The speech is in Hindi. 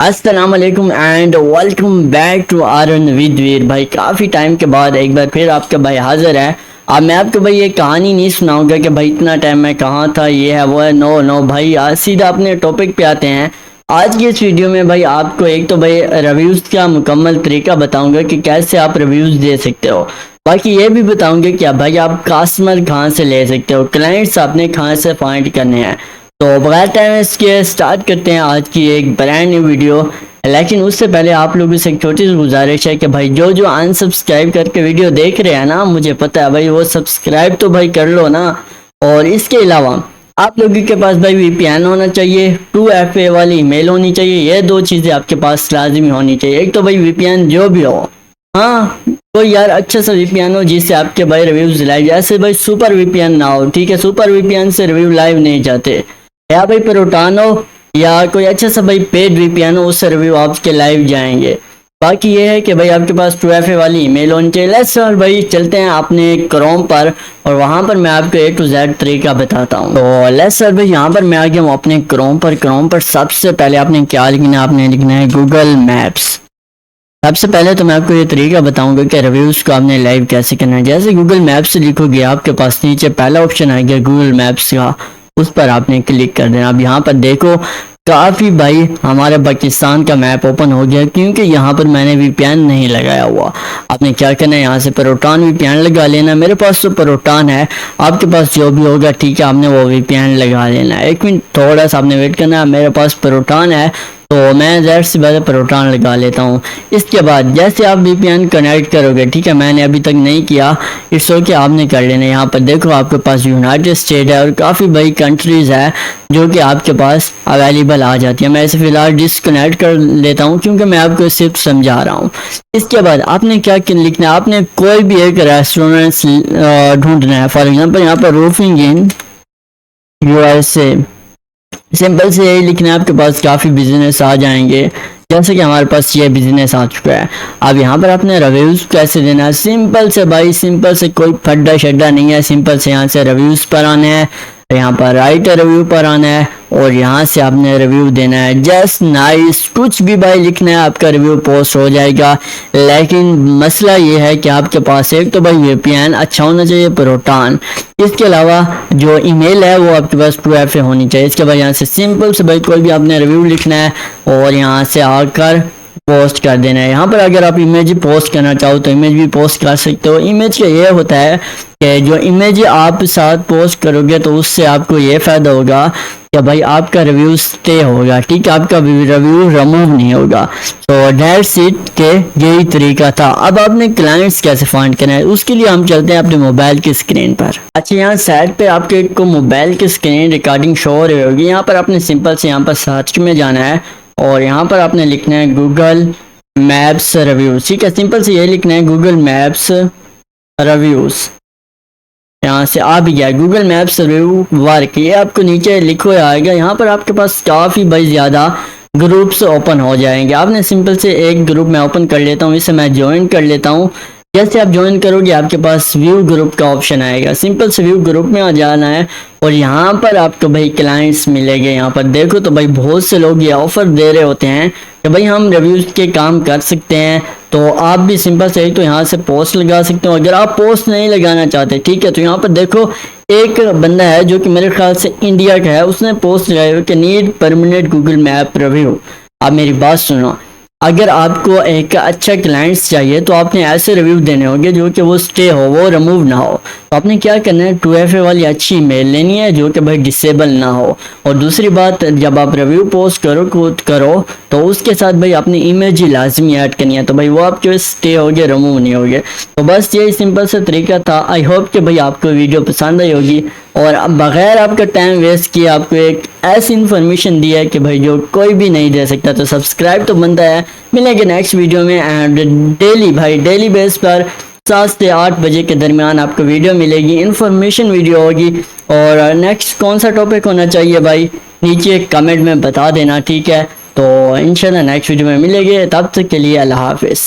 अस्सलाम वालेकुम and welcome back to R with भाई। काफ़ी टाइम के बाद एक बार फिर आपका भाई हाजिर है। अब मैं आपको भाई ये कहानी नहीं सुनाऊंगा कि भाई इतना टाइम मैं कहाँ था, ये है वो है। नो नो भाई, आज सीधा अपने टॉपिक पे आते हैं। आज की इस वीडियो में भाई आपको एक तो भाई रिव्यूज़ का मुकम्मल तरीका बताऊंगा कि कैसे आप रिव्यूज़ दे सकते हो। बाकी ये भी बताऊंगा कि भाई आप कस्टमर कहाँ से ले सकते हो, क्लाइंट्स आपने कहाँ से फाइंड करने हैं। तो बगैर टाइम इसके स्टार्ट करते हैं आज की एक ब्रांड न्यू वीडियो। लेकिन उससे पहले आप लोगों से एक छोटी सी गुजारिश है कि भाई जो जो अनसब्सक्राइब करके वीडियो देख रहे हैं ना, मुझे पता है भाई, वो सब्सक्राइब तो भाई कर लो ना। और इसके अलावा आप लोगों के पास भाई वीपीएन होना चाहिए, 2FA वाली ईमेल होनी चाहिए। ये दो चीज़ें आपके पास लाजमी होनी चाहिए। एक तो भाई वीपीएन जो भी हो, हाँ कोई यार अच्छा सा वीपीएन हो जिससे आपके भाई रिव्यूज लाइव, जैसे भाई सुपर वीपीएन ना हो, ठीक है। सुपर वीपीएन से रिव्यू लाइव नहीं जाते। या भाई प्रोटॉन हो या कोई अच्छा सा भाई पेड वीपीएन हो, उससे रिव्यू आपके लाइव जाएंगे। बाकी ये है कि भाई आपके पास 2FA वाली ईमेल होनी चाहिए। लेट्स और भाई चलते हैं अपने क्रोम पर और वहाँ पर मैं आपको A to Z तरीका बताता हूँ। तो लेट्स सर भाई यहाँ पर मैं आ गया हूँ अपने क्रोम पर सबसे पहले आपने क्या लिखना है, आपने लिखना है गूगल मैप्स। सबसे पहले तो मैं आपको ये तरीका बताऊंगा कि रिव्यूज़ को आपने लाइव कैसे करना है। जैसे गूगल मैप्स लिखोगे आपके पास नीचे पहला ऑप्शन आएगा गूगल मैप्स का, उस पर आपने क्लिक कर देना। अब यहाँ पर देखो काफ़ी भाई हमारे पाकिस्तान का मैप ओपन हो गया, क्योंकि यहाँ पर मैंने वीपीएन नहीं लगाया हुआ। आपने क्या करना है, यहाँ से प्रोटॉन वीपीएन लगा लेना। मेरे पास तो प्रोटॉन है, आपके पास जो भी होगा ठीक है, आपने वो वीपीएन लगा लेना है। एक मिनट थोड़ा सा आपने वेट करना है। मेरे पास प्रोटॉन है तो मैं ज़ाहिर सी बात है प्रोटॉन लगा लेता हूँ। इसके बाद जैसे आप वीपीएन कनेक्ट करोगे, ठीक है, मैंने अभी तक नहीं किया, इट्स ओके, आपने कर लेना। यहाँ पर देखो आपके पास यूनाइटेड स्टेट है और काफ़ी बड़ी कंट्रीज़ है जो कि आपके पास अवेलेबल आ जाती है। मैं इसे फ़िलहाल डिसकनेक्ट कर लेता हूँ क्योंकि मैं आपको सिर्फ समझा रहा हूँ। इसके बाद आपने क्या लिखना है, आपने कोई भी एक रेस्टोरेंट ढूंढना है। फॉर एग्जाम्पल यहाँ पर रूफिंग इन USA, सिंपल से यही लिखना है। आपके पास काफ़ी बिजनेस आ जाएंगे, जैसे कि हमारे पास ये बिजनेस आ चुका है। अब यहाँ पर आपने रिव्यूज़ कैसे देना है, सिंपल से भाई, सिंपल से, कोई फड्डा शड्डा नहीं है। सिंपल से यहाँ से रिव्यूज़ पर आने हैं, यहाँ पर राइट रिव्यू पर आना है और यहाँ से आपने रिव्यू देना है। जस्ट नाइस, कुछ भी भाई लिखना है, आपका रिव्यू पोस्ट हो जाएगा। लेकिन मसला ये है कि आपके पास एक तो भाई वीपीएन अच्छा होना चाहिए, प्रोटॉन। इसके अलावा जो ईमेल है वो आपके पास 2FA होनी चाहिए। इसके बाद यहाँ से सिंपल से भाई कोई भी आपने रिव्यू लिखना है और यहाँ से आकर पोस्ट कर देना है। यहाँ पर अगर आप इमेज पोस्ट करना चाहो तो इमेज भी पोस्ट कर सकते हो। इमेज का ये होता है कि जो इमेज आप साथ पोस्ट करोगे तो उससे आपको ये फ़ायदा होगा कि भाई आपका रिव्यू स्टे होगा, ठीक है, आपका रिव्यू रिमूव नहीं होगा। तो दैट्स इट के यही तरीका था। अब आपने क्लाइंट्स कैसे फाइंड करना है, उसके लिए हम चलते हैं अपने मोबाइल की स्क्रीन पर। अच्छा, यहाँ साइड पे आपके को मोबाइल की स्क्रीन रिकॉर्डिंग शो हो रही होगी। यहाँ पर आपने सिंपल से यहाँ पर सर्च में जाना है और यहाँ पर आपने लिखना है गूगल मैप्स रिव्यूज़, ठीक है। सिंपल से ये लिखना है गूगल मैप्स रिव्यूज़। यहाँ से आ भी गया गूगल मैप्स रिव्यू वर्क, ये आपको नीचे लिखो आएगा। यहाँ पर आपके पास काफ़ी भाई ज़्यादा ग्रुप्स ओपन हो जाएंगे। आपने सिंपल से एक ग्रुप में ओपन कर लेता हूँ, इसे मैं ज्वाइन कर लेता हूँ। जैसे आप ज्वाइन करोगे आपके पास व्यू ग्रुप का ऑप्शन आएगा। सिंपल से व्यू ग्रुप में आ जाना है और यहाँ पर आपको भाई क्लाइंट्स मिलेंगे। यहाँ पर देखो तो भाई बहुत से लोग ये ऑफ़र दे रहे होते हैं कि भाई हम रिव्यूज़ के काम कर सकते हैं। तो आप भी सिंपल से ही तो यहाँ से पोस्ट लगा सकते हो। अगर आप पोस्ट नहीं लगाना चाहते, ठीक है, तो यहाँ पर देखो एक बंदा है जो कि मेरे ख्याल से इंडिया का है, उसने पोस्ट लगाया कि need permanent Google map review. आप मेरी बात सुनो, अगर आपको एक अच्छा क्लाइंट्स चाहिए तो आपने ऐसे रिव्यू देने होंगे जो कि वो स्टे हो, वो रिमूव ना हो। तो आपने क्या करना है, 2FA वाली अच्छी ईमेल लेनी है जो कि भाई डिसेबल ना हो। और दूसरी बात, जब आप रिव्यू पोस्ट करो तो उसके साथ भाई अपनी इमेज ही लाजमी ऐड करनी है, तो भाई वो आपके स्टे हो गए, रिमूव नहीं हो गए। तो बस यही सिंपल सा तरीका था। आई होप कि भाई आपको वीडियो पसंद आई होगी और बग़ैर आपका टाइम वेस्ट किए आपको एक ऐसी इन्फॉर्मेशन दी है कि भाई जो कोई भी नहीं दे सकता। तो सब्सक्राइब तो बनता है। मिलेंगे नेक्स्ट वीडियो में एंड डेली बेस पर 7 से 8 बजे के दरमियान आपको वीडियो मिलेगी, इन्फॉर्मेशन वीडियो होगी। और नेक्स्ट कौन सा टॉपिक होना चाहिए भाई नीचे कमेंट में बता देना, ठीक है। तो इंशाल्लाह नेक्स्ट वीडियो में मिलेंगे, तब तक के लिए अल्लाह हाफिज़।